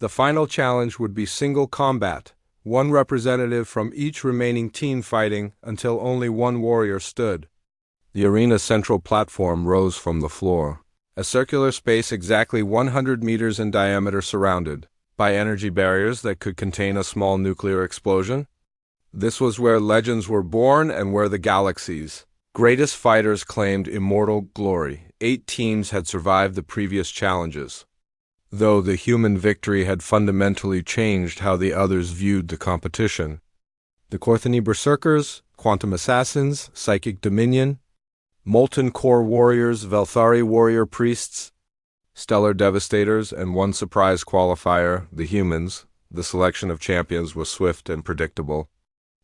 The final challenge would be single combat, one representative from each remaining team fighting until only one warrior stood. The arena's central platform rose from the floor, a circular space exactly 100 meters in diameter surrounded by energy barriers that could contain a small nuclear explosion. This was where legends were born and where the galaxy's greatest fighters claimed immortal glory. 8 teams had survived the previous challenges, though the human victory had fundamentally changed how the others viewed the competition. The Corthony Berserkers, Quantum Assassins, Psychic Dominion, Molten Core Warriors, Velthari Warrior Priests, Stellar Devastators, and one surprise qualifier, the humans. The selection of champions was swift and predictable.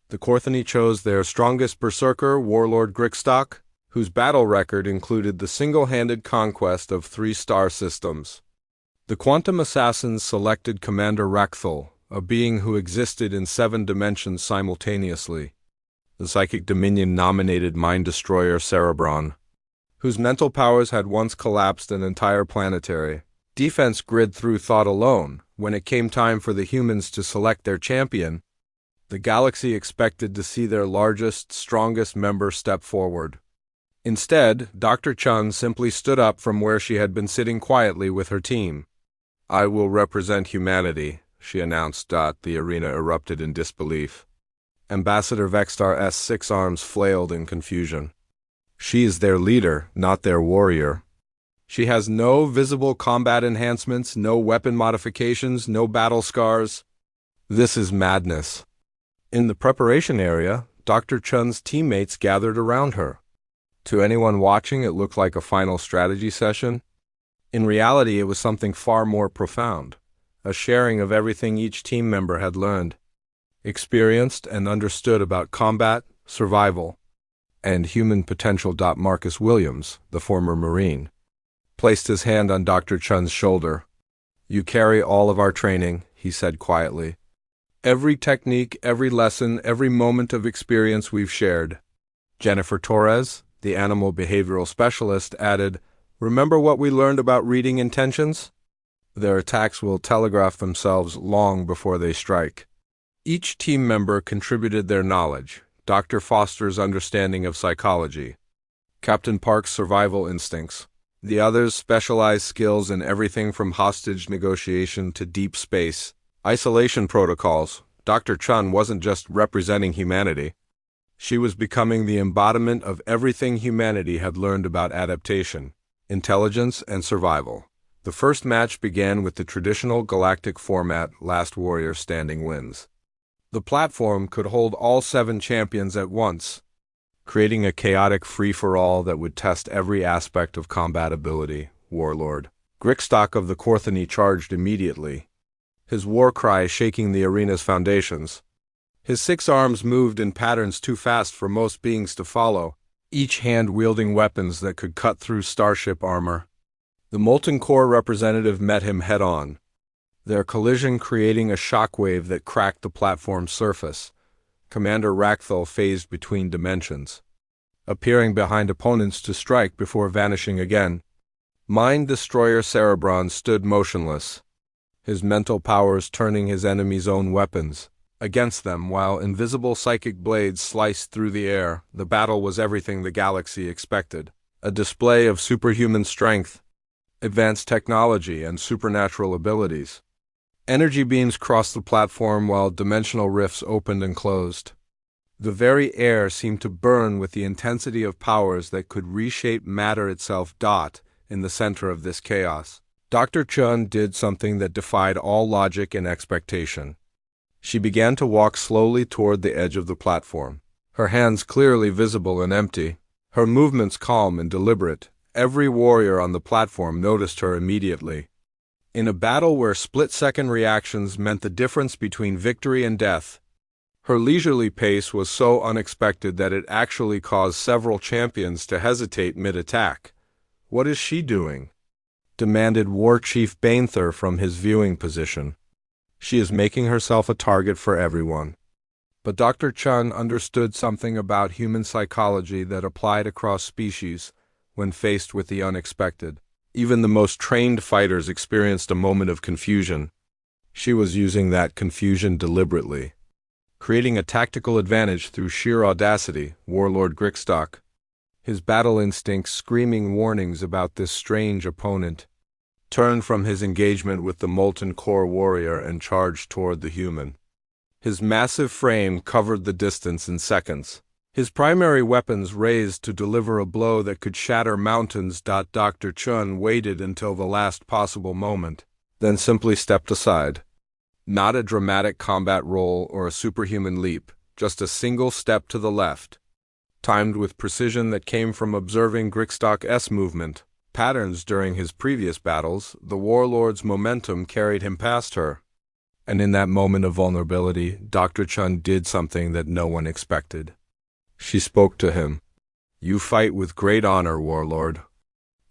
The Corthony chose their strongest berserker, Warlord Grixstock, whose battle record included the single-handed conquest of 3 star systems. The Quantum Assassins selected Commander Rakthul, a being who existed in 7 dimensions simultaneously. The Psychic Dominion nominated Mind Destroyer Cerebron, whose mental powers had once collapsed an entire planetary defense grid through thought alone. When it came time for the humans to select their champion, the galaxy expected to see their largest, strongest member step forward. Instead, Dr. Chun simply stood up from where she had been sitting quietly with her team. "I will represent humanity," she announced. The arena erupted in disbelief. Ambassador Vextar's 6 arms flailed in confusion. She is their leader, not their warrior. She has no visible combat enhancements, no weapon modifications, no battle scars. This is madness. In the preparation area, Dr. Chun's teammates gathered around her. To anyone watching, it looked like a final strategy session. In reality, it was something far more profound, a sharing of everything each team member had learned, experienced, and understood about combat, survival, and human potential. Marcus Williams, the former Marine, placed his hand on Dr. Chun's shoulder. "You carry all of our training," he said quietly. "Every technique, every lesson, every moment of experience we've shared." Jennifer Torres, the animal behavioral specialist, added, "Remember what we learned about reading intentions? Their attacks will telegraph themselves long before they strike." Each team member contributed their knowledge: Dr. Foster's understanding of psychology, Captain Park's survival instincts, the others' specialized skills in everything from hostage negotiation to deep space isolation protocols. Dr. Chun wasn't just representing humanity. She was becoming the embodiment of everything humanity had learned about adaptation, intelligence, and survival. The first match began with the traditional galactic format: last warrior standing wins. The platform could hold all 7 champions at once, creating a chaotic free-for-all that would test every aspect of combat ability. Warlord Grixstock of the Corthony charged immediately, his war cry shaking the arena's foundations. His 6 arms moved in patterns too fast for most beings to follow, each hand wielding weapons that could cut through starship armor. The Molten Core representative met him head-on, their collision creating a shockwave that cracked the platform's surface. Commander Rakthul phased between dimensions, appearing behind opponents to strike before vanishing again. Mind Destroyer Cerebron stood motionless, his mental powers turning his enemy's own weapons against them while invisible psychic blades sliced through the air. The battle was everything the galaxy expected: a display of superhuman strength, advanced technology, and supernatural abilities. Energy beams crossed the platform while dimensional rifts opened and closed. The very air seemed to burn with the intensity of powers that could reshape matter itself. In the center of this chaos, Dr. Chun did something that defied all logic and expectation. She began to walk slowly toward the edge of the platform, her hands clearly visible and empty, her movements calm and deliberate. Every warrior on the platform noticed her immediately. In a battle where split-second reactions meant the difference between victory and death, her leisurely pace was so unexpected that it actually caused several champions to hesitate mid-attack. "What is she doing?" demanded War Chief Bainther from his viewing position. "She is making herself a target for everyone." But Dr. Chun understood something about human psychology that applied across species when faced with the unexpected. Even the most trained fighters experienced a moment of confusion. She was using that confusion deliberately, creating a tactical advantage through sheer audacity. Warlord Grixstock, his battle instincts screaming warnings about this strange opponent, turned from his engagement with the molten core warrior and charged toward the human. His massive frame covered the distance in seconds, his primary weapons raised to deliver a blow that could shatter mountains. Dr. Chun waited until the last possible moment, then simply stepped aside. Not a dramatic combat roll or a superhuman leap, just a single step to the left, timed with precision that came from observing Grixstock's movement patterns during his previous battles. The warlord's momentum carried him past her. And in that moment of vulnerability, Dr. Chun did something that no one expected. She spoke to him. "You fight with great honor, warlord.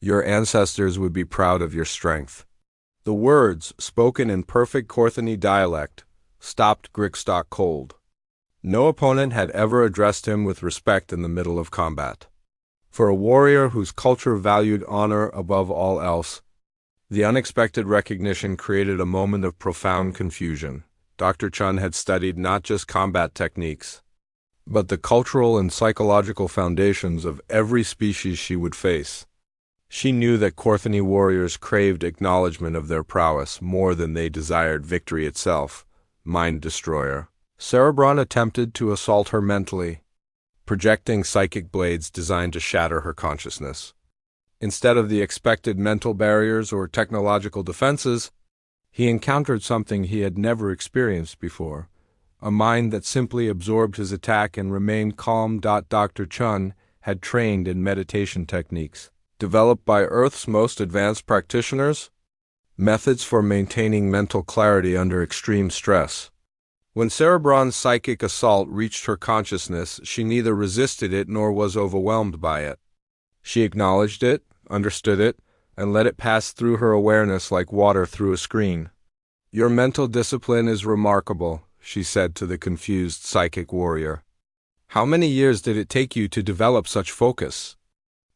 Your ancestors would be proud of your strength." The words, spoken in perfect Korthani dialect, stopped Grixstock cold. No opponent had ever addressed him with respect in the middle of combat. For a warrior whose culture valued honor above all else, the unexpected recognition created a moment of profound confusion. Dr. Chun had studied not just combat techniques, but the cultural and psychological foundations of every species she would face. She knew that Korthani warriors craved acknowledgement of their prowess more than they desired victory itself. Mind Destroyer. Cerebron attempted to assault her mentally, projecting psychic blades designed to shatter her consciousness. Instead of the expected mental barriers or technological defenses, he encountered something he had never experienced before, a mind that simply absorbed his attack and remained calm. Dr. Chun had trained in meditation techniques, developed by Earth's most advanced practitioners, methods for maintaining mental clarity under extreme stress. When Cerebron's psychic assault reached her consciousness, she neither resisted it nor was overwhelmed by it. She acknowledged it, understood it, and let it pass through her awareness like water through a screen. "Your mental discipline is remarkable," she said to the confused psychic warrior. "How many years did it take you to develop such focus?"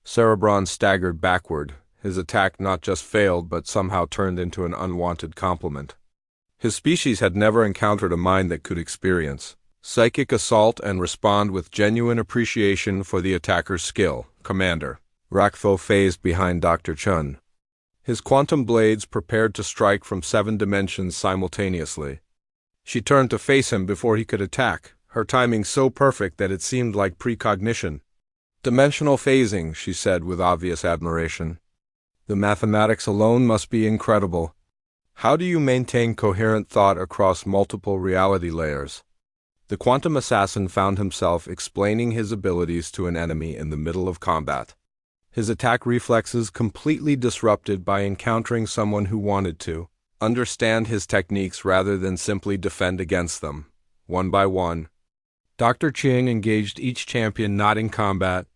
Cerebron staggered backward. His attack not just failed but somehow turned into an unwanted compliment. His species had never encountered a mind that could experience psychic assault and respond with genuine appreciation for the attacker's skill. "Commander." Rakfo phased behind Dr. Chun, his quantum blades prepared to strike from 7 dimensions simultaneously. She turned to face him before he could attack, her timing so perfect that it seemed like precognition. "Dimensional phasing," she said with obvious admiration. "The mathematics alone must be incredible. How do you maintain coherent thought across multiple reality layers?" The quantum assassin found himself explaining his abilities to an enemy in the middle of combat, his attack reflexes completely disrupted by encountering someone who wanted to understand his techniques rather than simply defend against them. One by one, Dr. Ching engaged each champion not in combat,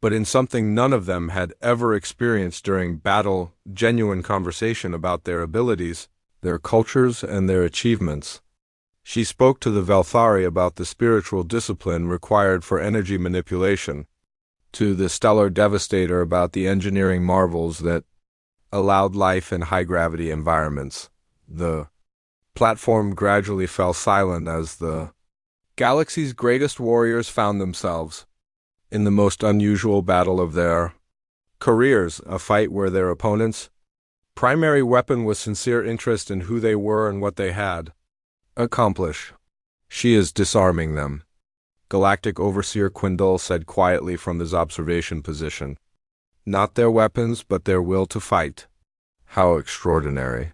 but in something none of them had ever experienced during battle: genuine conversation about their abilities, their cultures, and their achievements. She spoke to the Velthari about the spiritual discipline required for energy manipulation, to the Stellar Devastator about the engineering marvels that allowed life in high-gravity environments. The platform gradually fell silent as the galaxy's greatest warriors found themselves in the most unusual battle of their careers, a fight where their opponent's primary weapon was sincere interest in who they were and what they had accomplished. "She is disarming them," Galactic Overseer Quindle said quietly from his observation position. "Not their weapons, but their will to fight." How extraordinary.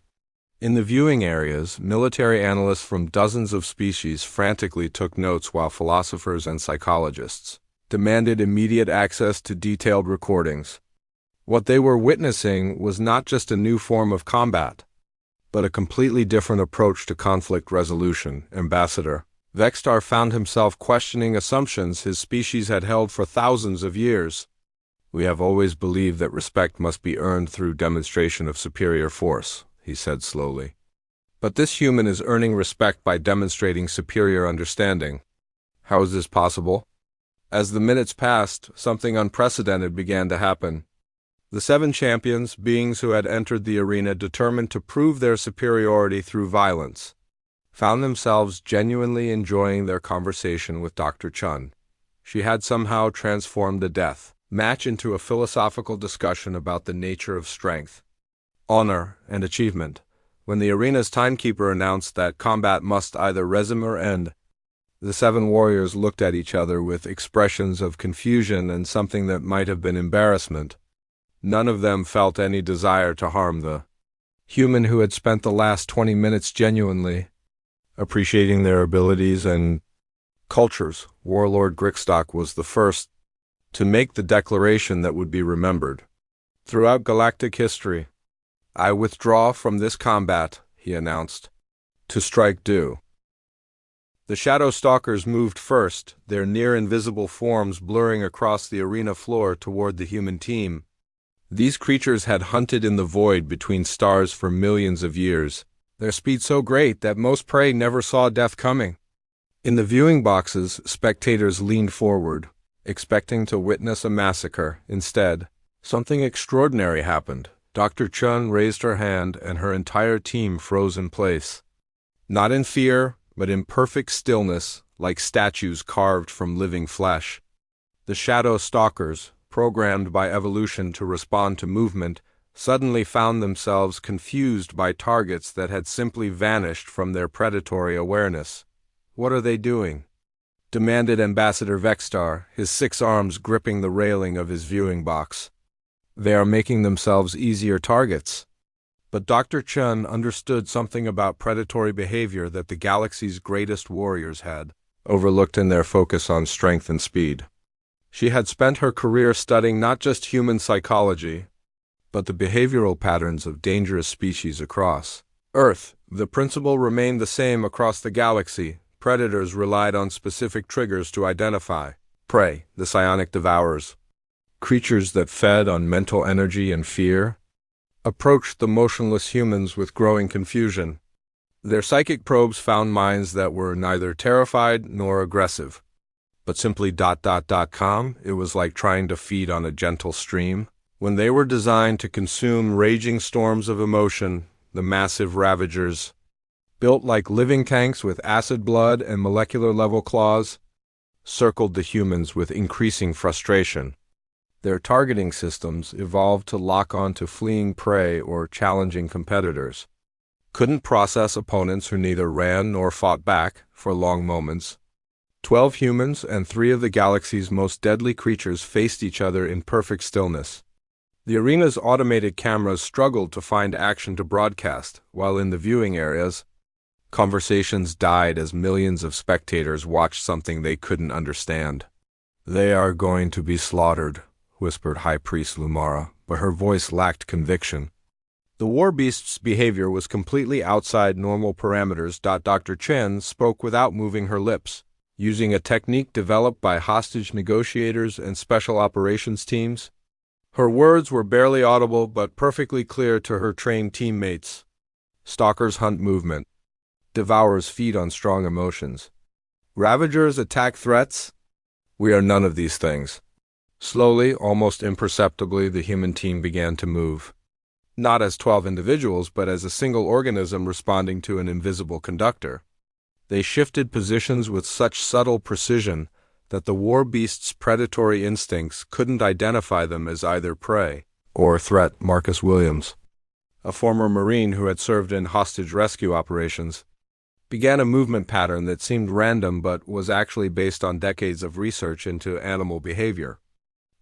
In the viewing areas, military analysts from dozens of species frantically took notes while philosophers and psychologists demanded immediate access to detailed recordings. What they were witnessing was not just a new form of combat, but a completely different approach to conflict resolution. Ambassador Vextar found himself questioning assumptions his species had held for thousands of years. "We have always believed that respect must be earned through demonstration of superior force," he said slowly. "But this human is earning respect by demonstrating superior understanding. How is this possible?" As the minutes passed, something unprecedented began to happen. The 7 champions, beings who had entered the arena determined to prove their superiority through violence, found themselves genuinely enjoying their conversation with Dr. Chun. She had somehow transformed the death match into a philosophical discussion about the nature of strength, honor, and achievement. When the arena's timekeeper announced that combat must either resume or end, the 7 warriors looked at each other with expressions of confusion and something that might have been embarrassment. None of them felt any desire to harm the human who had spent the last 20 minutes genuinely appreciating their abilities and cultures. Warlord Grickstock was the first to make the declaration that would be remembered throughout galactic history. "I withdraw from this combat," he announced. "To strike due." The Shadow Stalkers moved first, their near-invisible forms blurring across the arena floor toward the human team. These creatures had hunted in the void between stars for millions of years, their speed so great that most prey never saw death coming. In the viewing boxes, spectators leaned forward, expecting to witness a massacre. Instead, something extraordinary happened. Dr. Chun raised her hand and her entire team froze in place. Not in fear, but in perfect stillness, like statues carved from living flesh. The Shadow Stalkers, programmed by evolution to respond to movement, suddenly found themselves confused by targets that had simply vanished from their predatory awareness. "What are they doing?" demanded Ambassador Vexstar, his 6 arms gripping the railing of his viewing box. "They are making themselves easier targets." But Dr. Chun understood something about predatory behavior that the galaxy's greatest warriors had overlooked in their focus on strength and speed. She had spent her career studying not just human psychology, but the behavioral patterns of dangerous species across Earth. The principle remained the same across the galaxy. Predators relied on specific triggers to identify prey, the psionic devourers. Creatures that fed on mental energy and fear approached the motionless humans with growing confusion. Their psychic probes found minds that were neither terrified nor aggressive, but simply calm. It was like trying to feed on a gentle stream. When they were designed to consume raging storms of emotion, the massive ravagers, built like living tanks with acid blood and molecular-level claws, circled the humans with increasing frustration. Their targeting systems evolved to lock onto fleeing prey or challenging competitors. Couldn't process opponents who neither ran nor fought back for long moments. 12 humans and 3 of the galaxy's most deadly creatures faced each other in perfect stillness. The arena's automated cameras struggled to find action to broadcast, while in the viewing areas, conversations died as millions of spectators watched something they couldn't understand. "They are going to be slaughtered," whispered High Priest Lumara, but her voice lacked conviction. The war beast's behavior was completely outside normal parameters. Dr. Chen spoke without moving her lips, using a technique developed by hostage negotiators and special operations teams. Her words were barely audible but perfectly clear to her trained teammates. Stalkers hunt movement. Devourers feed on strong emotions. Ravagers attack threats. We are none of these things. Slowly, almost imperceptibly, the human team began to move. Not as 12 individuals, but as a single organism responding to an invisible conductor. They shifted positions with such subtle precision that the war beast's predatory instincts couldn't identify them as either prey or threat. Marcus Williams, a former Marine who had served in hostage rescue operations, began a movement pattern that seemed random but was actually based on decades of research into animal behavior.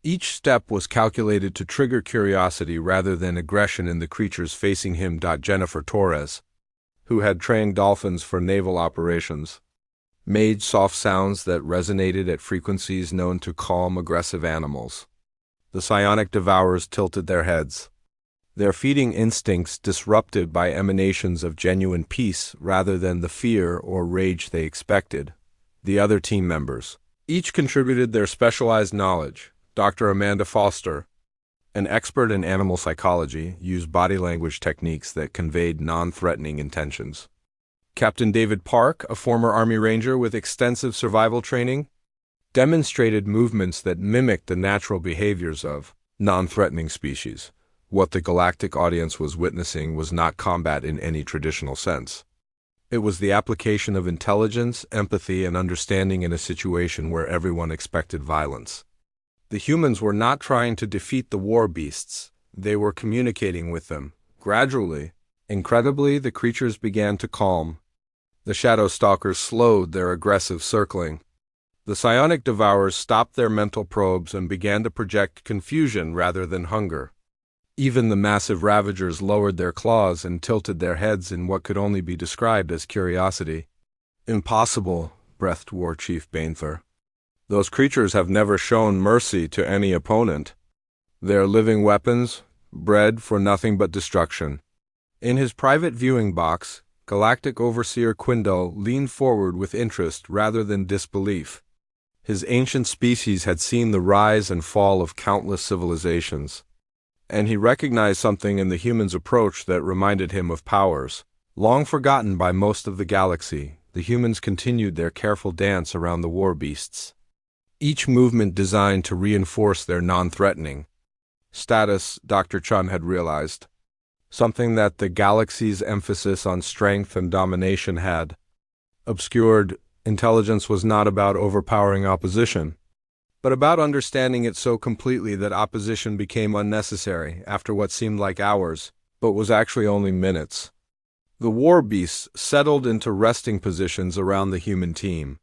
Each step was calculated to trigger curiosity rather than aggression in the creatures facing him. Jennifer Torres, who had trained dolphins for naval operations, made soft sounds that resonated at frequencies known to calm aggressive animals. The psionic devourers tilted their heads, their feeding instincts disrupted by emanations of genuine peace rather than the fear or rage they expected. The other team members each contributed their specialized knowledge. Dr. Amanda Foster, an expert in animal psychology, used body language techniques that conveyed non-threatening intentions. Captain David Park, a former Army Ranger with extensive survival training, demonstrated movements that mimicked the natural behaviors of Non-threatening species. What the galactic audience was witnessing was not combat in any traditional sense. It was the application of intelligence, empathy, and understanding in a situation where everyone expected violence. The humans were not trying to defeat the war beasts. They were communicating with them. Gradually, incredibly, the creatures began to calm. The shadow stalkers slowed their aggressive circling. The psionic devourers stopped their mental probes and began to project confusion rather than hunger. Even the massive ravagers lowered their claws and tilted their heads in what could only be described as curiosity. Impossible, breathed War Chief Bainther. Those creatures have never shown mercy to any opponent. They are living weapons, bred for nothing but destruction. In his private viewing box, Galactic Overseer Quindel leaned forward with interest rather than disbelief. His ancient species had seen the rise and fall of countless civilizations, and he recognized something in the humans' approach that reminded him of powers long forgotten by most of the galaxy. The humans continued their careful dance around the war beasts, each movement designed to reinforce their non-threatening status. Dr. Chun had realized something that the galaxy's emphasis on strength and domination had obscured. Intelligence was not about overpowering opposition, but about understanding it so completely that opposition became unnecessary after what seemed like hours, but was actually only minutes. The war beasts settled into resting positions around the human team.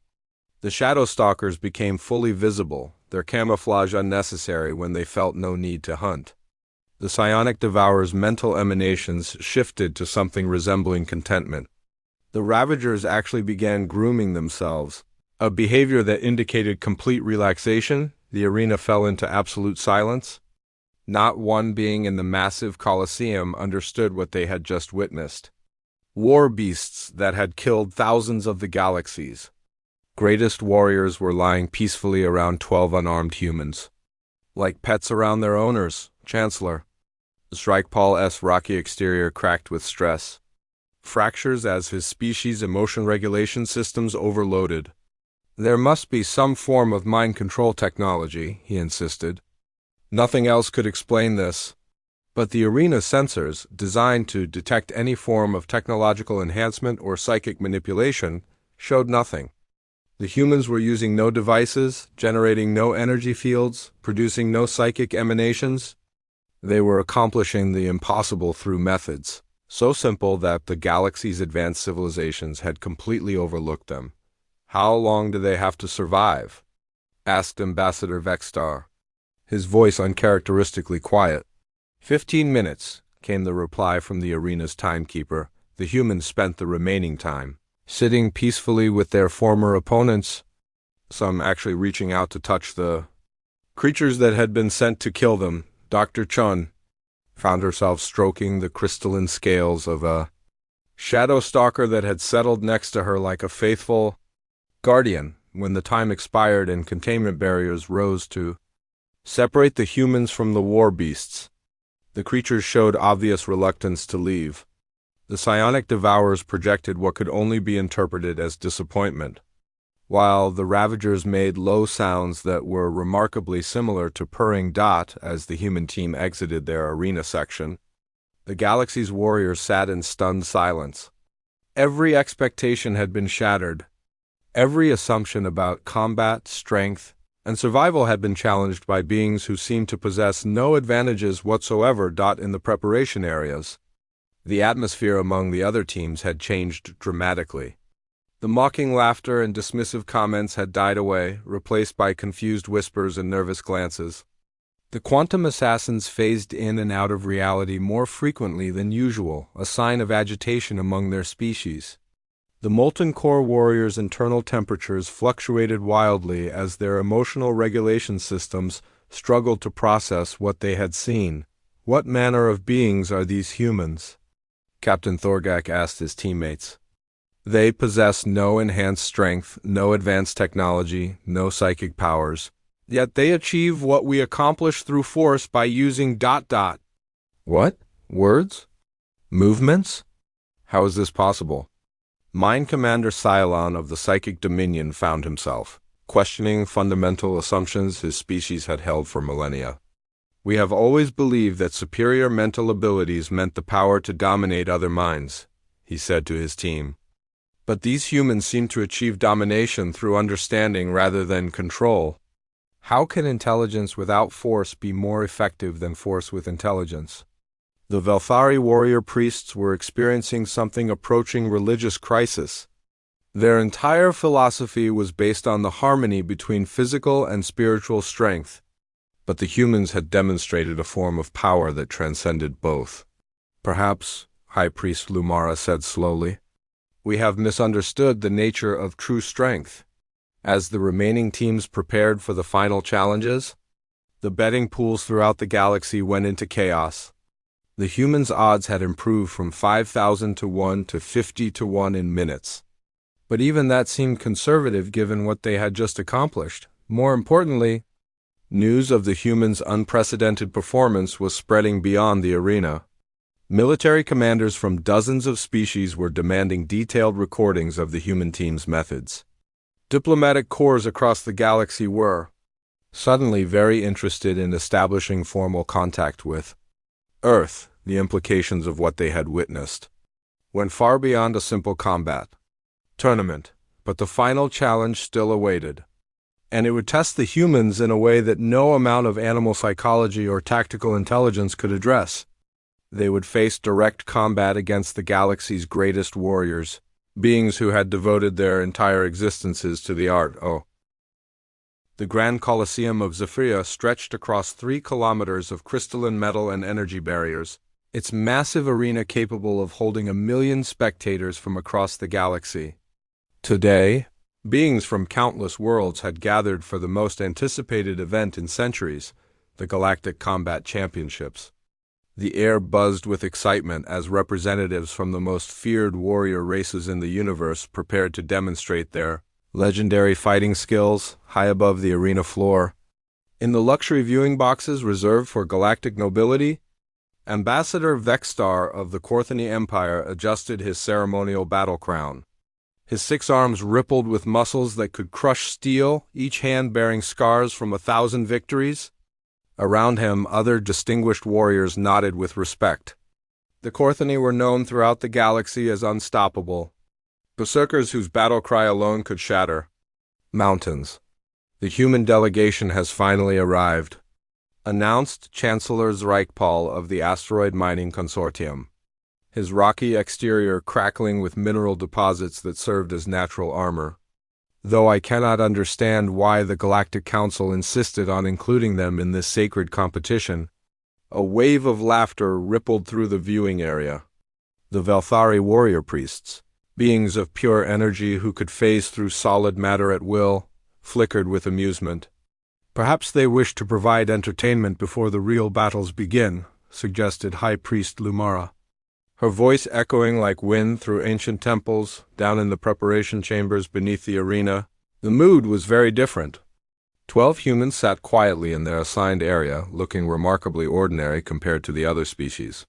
The shadow stalkers became fully visible, their camouflage unnecessary when they felt no need to hunt. The psionic devourers' mental emanations shifted to something resembling contentment. The ravagers actually began grooming themselves, a behavior that indicated complete relaxation. The arena fell into absolute silence. Not one being in the massive Colosseum understood what they had just witnessed. War beasts that had killed thousands of the galaxy's greatest warriors were lying peacefully around 12 unarmed humans, like pets around their owners. Chancellor. Shrike-Paul's rocky exterior cracked with stress. Fractures as his species' emotion regulation systems overloaded. There must be some form of mind control technology, he insisted. Nothing else could explain this. But the arena sensors, designed to detect any form of technological enhancement or psychic manipulation, showed nothing. The humans were using no devices, generating no energy fields, producing no psychic emanations. They were accomplishing the impossible through methods so simple that the galaxy's advanced civilizations had completely overlooked them. How long do they have to survive? Asked Ambassador Vexstar, his voice uncharacteristically quiet. 15 minutes, came the reply from the arena's timekeeper. The humans spent the remaining time sitting peacefully with their former opponents, some actually reaching out to touch the creatures that had been sent to kill them. Dr. Chun found herself stroking the crystalline scales of a shadow stalker that had settled next to her like a faithful guardian. When the time expired and containment barriers rose to separate the humans from the war beasts, the creatures showed obvious reluctance to leave. The psionic devourers projected what could only be interpreted as disappointment, while the ravagers made low sounds that were remarkably similar to purring as the human team exited their arena section. The galaxy's warriors sat in stunned silence. Every expectation had been shattered. Every assumption about combat, strength, and survival had been challenged by beings who seemed to possess no advantages whatsoever. In the preparation areas, the atmosphere among the other teams had changed dramatically. The mocking laughter and dismissive comments had died away, replaced by confused whispers and nervous glances. The quantum assassins phased in and out of reality more frequently than usual, a sign of agitation among their species. The molten core warriors' internal temperatures fluctuated wildly as their emotional regulation systems struggled to process what they had seen. What manner of beings are these humans? Captain Thorgak asked his teammates. They possess no enhanced strength, no advanced technology, no psychic powers. Yet they achieve what we accomplish through force by using ... What? Words? Movements? How is this possible? Mind Commander Cylon of the Psychic Dominion found himself questioning fundamental assumptions his species had held for millennia. We have always believed that superior mental abilities meant the power to dominate other minds, he said to his team. But these humans seem to achieve domination through understanding rather than control. How can intelligence without force be more effective than force with intelligence? The Velthari warrior priests were experiencing something approaching religious crisis. Their entire philosophy was based on the harmony between physical and spiritual strength, but the humans had demonstrated a form of power that transcended both. Perhaps, High Priest Lumara said slowly, we have misunderstood the nature of true strength. As the remaining teams prepared for the final challenges, the betting pools throughout the galaxy went into chaos. The humans' odds had improved from 5,000 to 1 to 50 to 1 in minutes. But even that seemed conservative given what they had just accomplished. More importantly, news of the humans' unprecedented performance was spreading beyond the arena. Military commanders from dozens of species were demanding detailed recordings of the human team's methods. Diplomatic corps across the galaxy were suddenly very interested in establishing formal contact with Earth. The implications of what they had witnessed went far beyond a simple combat tournament, but the final challenge still awaited. And it would test the humans in a way that no amount of animal psychology or tactical intelligence could address. They would face direct combat against the galaxy's greatest warriors, beings who had devoted their entire existences to the art. The Grand Colosseum of Zephyria stretched across 3 kilometers of crystalline metal and energy barriers, its massive arena capable of holding 1 million spectators from across the galaxy. Today, beings from countless worlds had gathered for the most anticipated event in centuries, the Galactic Combat Championships. The air buzzed with excitement as representatives from the most feared warrior races in the universe prepared to demonstrate their legendary fighting skills high above the arena floor. In the luxury viewing boxes reserved for galactic nobility, Ambassador Vexstar of the Korthani Empire adjusted his ceremonial battle crown. His 6 arms rippled with muscles that could crush steel, each hand bearing scars from 1,000 victories. Around him, other distinguished warriors nodded with respect. The Korthani were known throughout the galaxy as unstoppable, berserkers whose battle cry alone could shatter mountains. The human delegation has finally arrived, announced Chancellor Zreichpal of the Asteroid Mining Consortium, his rocky exterior crackling with mineral deposits that served as natural armor. Though I cannot understand why the Galactic Council insisted on including them in this sacred competition, a wave of laughter rippled through the viewing area. The Velthari warrior priests, beings of pure energy who could phase through solid matter at will, flickered with amusement. Perhaps they wished to provide entertainment before the real battles begin, suggested High Priest Lumara, her voice echoing like wind through ancient temples, down in the preparation chambers beneath the arena. The mood was very different. 12 humans sat quietly in their assigned area, looking remarkably ordinary compared to the other species.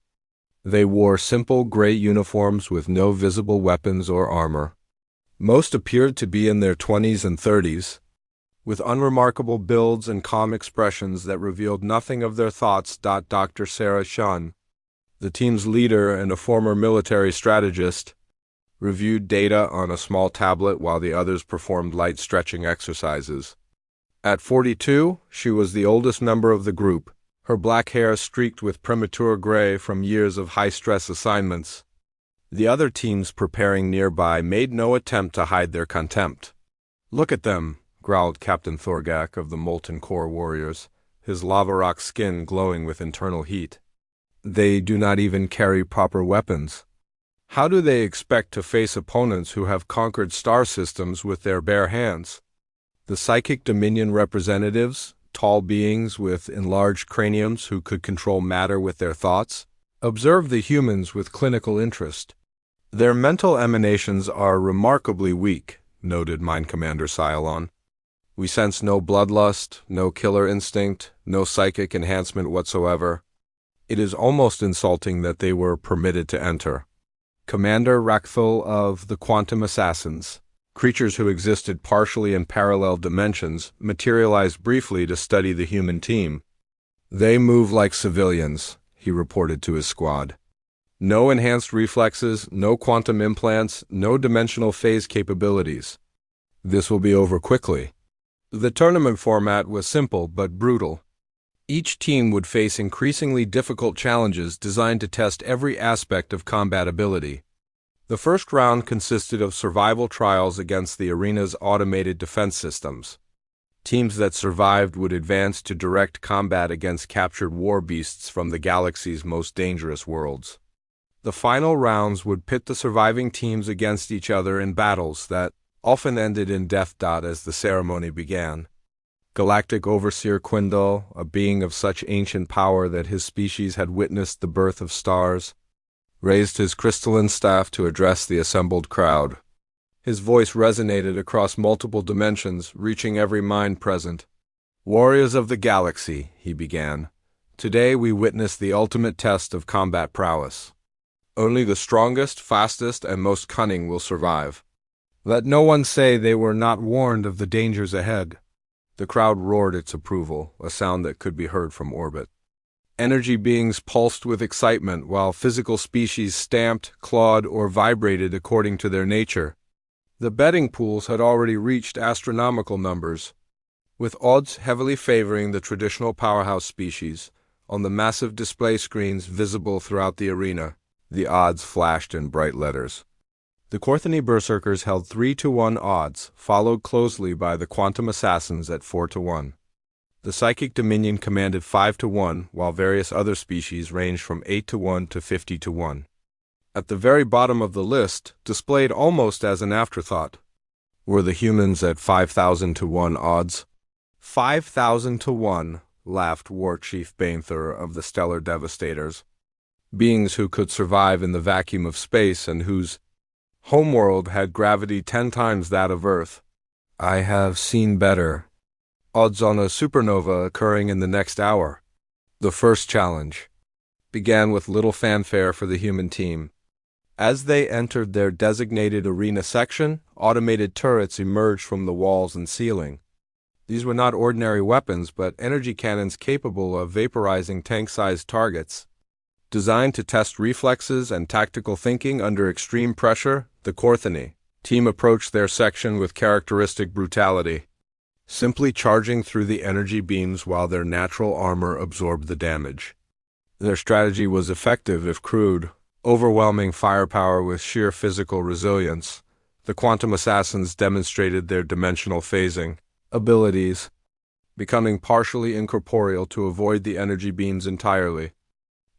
They wore simple gray uniforms with no visible weapons or armor. Most appeared to be in their 20s and 30s, with unremarkable builds and calm expressions that revealed nothing of their thoughts. Dr. Sarah Shun, the team's leader and a former military strategist, reviewed data on a small tablet while the others performed light stretching exercises. At 42, she was the oldest member of the group, her black hair streaked with premature gray from years of high-stress assignments. The other teams preparing nearby made no attempt to hide their contempt. "Look at them," growled Captain Thorgak of the Molten Core Warriors, his lava rock skin glowing with internal heat. "They do not even carry proper weapons. How do they expect to face opponents who have conquered star systems with their bare hands?" The Psychic Dominion representatives, tall beings with enlarged craniums who could control matter with their thoughts, observed the humans with clinical interest. "Their mental emanations are remarkably weak," noted Mind Commander Cylon. "We sense no bloodlust, no killer instinct, no psychic enhancement whatsoever. It is almost insulting that they were permitted to enter." Commander Rakthul of the Quantum Assassins, creatures who existed partially in parallel dimensions, materialized briefly to study the human team. They move like civilians, he reported to his squad. No enhanced reflexes, no quantum implants, no dimensional phase capabilities. This will be over quickly. The tournament format was simple but brutal. Each team would face increasingly difficult challenges designed to test every aspect of combat ability. The first round consisted of survival trials against the arena's automated defense systems. Teams that survived would advance to direct combat against captured war beasts from the galaxy's most dangerous worlds. The final rounds would pit the surviving teams against each other in battles that often ended in death. As the ceremony began, Galactic Overseer Quindal, a being of such ancient power that his species had witnessed the birth of stars, raised his crystalline staff to address the assembled crowd. His voice resonated across multiple dimensions, reaching every mind present. "Warriors of the galaxy," he began, "today we witness the ultimate test of combat prowess. Only the strongest, fastest, and most cunning will survive. Let no one say they were not warned of the dangers ahead." The crowd roared its approval, a sound that could be heard from orbit. Energy beings pulsed with excitement, while physical species stamped, clawed, or vibrated according to their nature. The betting pools had already reached astronomical numbers, with odds heavily favoring the traditional powerhouse species. On the massive display screens visible throughout the arena, the odds flashed in bright letters. The Corthony Berserkers held 3-1 odds, followed closely by the Quantum Assassins at 4-1. The Psychic Dominion commanded 5-1, while various other species ranged from 8-1 to 50-1. At the very bottom of the list, displayed almost as an afterthought, were the humans at 5,000-1 odds. 5,000-1, laughed War Chief Banether of the Stellar Devastators. Beings who could survive in the vacuum of space and whose homeworld had gravity 10 times that of Earth. I have seen better. Odds on a supernova occurring in the next hour. The first challenge began with little fanfare for the human team. As they entered their designated arena section, automated turrets emerged from the walls and ceiling. These were not ordinary weapons, but energy cannons capable of vaporizing tank-sized targets. Designed to test reflexes and tactical thinking under extreme pressure, the Corthony team approached their section with characteristic brutality, simply charging through the energy beams while their natural armor absorbed the damage. Their strategy was effective if crude, overwhelming firepower with sheer physical resilience. The Quantum Assassins demonstrated their dimensional phasing abilities, becoming partially incorporeal to avoid the energy beams entirely.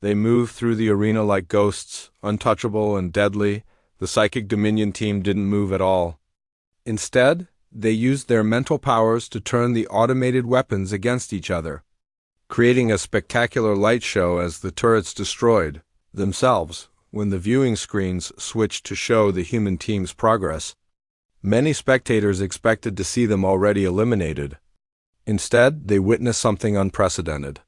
They moved through the arena like ghosts, untouchable and deadly. The Psychic Dominion team didn't move at all. Instead, they used their mental powers to turn the automated weapons against each other, creating a spectacular light show as the turrets destroyed themselves. When the viewing screens switched to show the human team's progress, many spectators expected to see them already eliminated. Instead, they witnessed something unprecedented.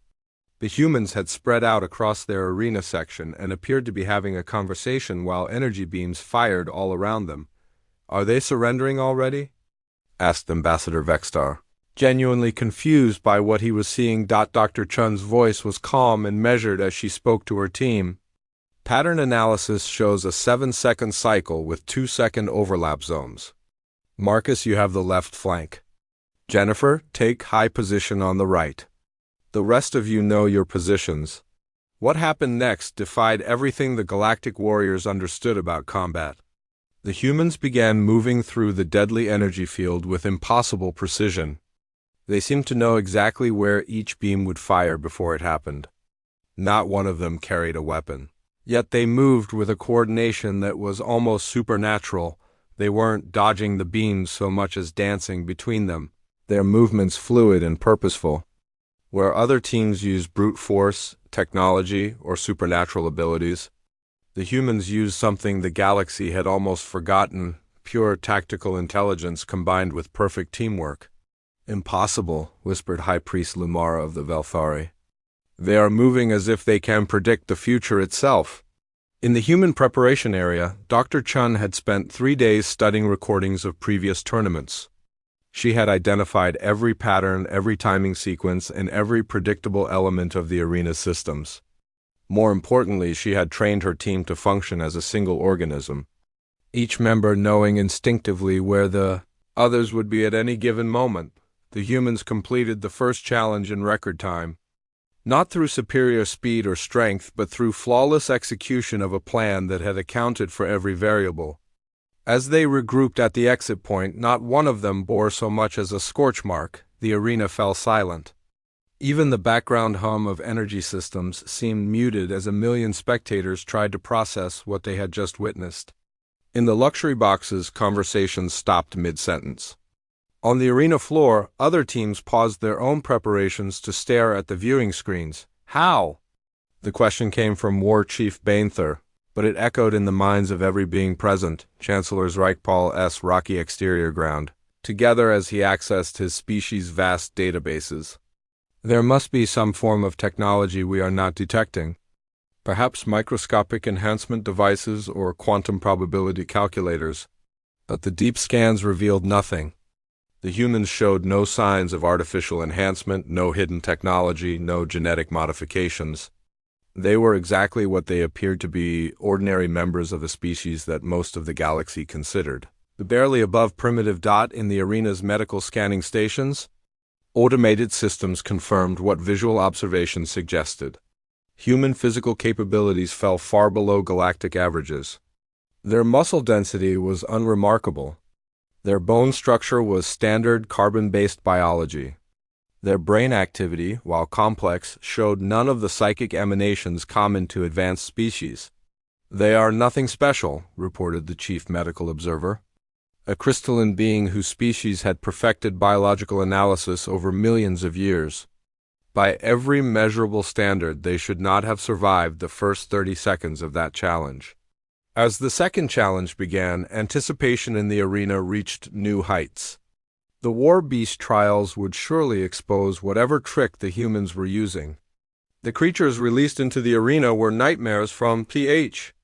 The humans had spread out across their arena section and appeared to be having a conversation while energy beams fired all around them. "Are they surrendering already?" asked Ambassador Vexstar, genuinely confused by what he was seeing. Dr. Chun's voice was calm and measured as she spoke to her team. Pattern analysis shows a 7-second cycle with 2-second overlap zones. Marcus, you have the left flank. Jennifer, take high position on the right. The rest of you know your positions. What happened next defied everything the Galactic Warriors understood about combat. The humans began moving through the deadly energy field with impossible precision. They seemed to know exactly where each beam would fire before it happened. Not one of them carried a weapon. Yet they moved with a coordination that was almost supernatural. They weren't dodging the beams so much as dancing between them, their movements fluid and purposeful. Where other teams used brute force, technology, or supernatural abilities, the humans used something the galaxy had almost forgotten: pure tactical intelligence combined with perfect teamwork. "Impossible," whispered High Priest Lumara of the Velthari. "They are moving as if they can predict the future itself." In the human preparation area, Dr. Chun had spent 3 days studying recordings of previous tournaments. She had identified every pattern, every timing sequence, and every predictable element of the arena's systems. More importantly, she had trained her team to function as a single organism, each member knowing instinctively where the others would be at any given moment. The humans completed the first challenge in record time, not through superior speed or strength, but through flawless execution of a plan that had accounted for every variable. As they regrouped at the exit point, not one of them bore so much as a scorch mark. The arena fell silent. Even the background hum of energy systems seemed muted as a million spectators tried to process what they had just witnessed. In the luxury boxes, conversations stopped mid-sentence. On the arena floor, other teams paused their own preparations to stare at the viewing screens. How? The question came from War Chief Bainther, but it echoed in the minds of every being present. Chancellor's Reichpal's rocky exterior ground, together as he accessed his species' vast databases. There must be some form of technology we are not detecting. Perhaps microscopic enhancement devices or quantum probability calculators. But the deep scans revealed nothing. The humans showed no signs of artificial enhancement, no hidden technology, no genetic modifications. They were exactly what they appeared to be, ordinary members of a species that most of the galaxy considered. The barely above primitive dot in the arena's medical scanning stations, automated systems confirmed what visual observations suggested. Human physical capabilities fell far below galactic averages. Their muscle density was unremarkable. Their bone structure was standard carbon-based biology. Their brain activity, while complex, showed none of the psychic emanations common to advanced species. "They are nothing special," reported the chief medical observer. "A crystalline being whose species had perfected biological analysis over millions of years. By every measurable standard, they should not have survived the first 30 seconds of that challenge." As the second challenge began, anticipation in the arena reached new heights. The War Beast trials would surely expose whatever trick the humans were using. The creatures released into the arena were nightmares from PH.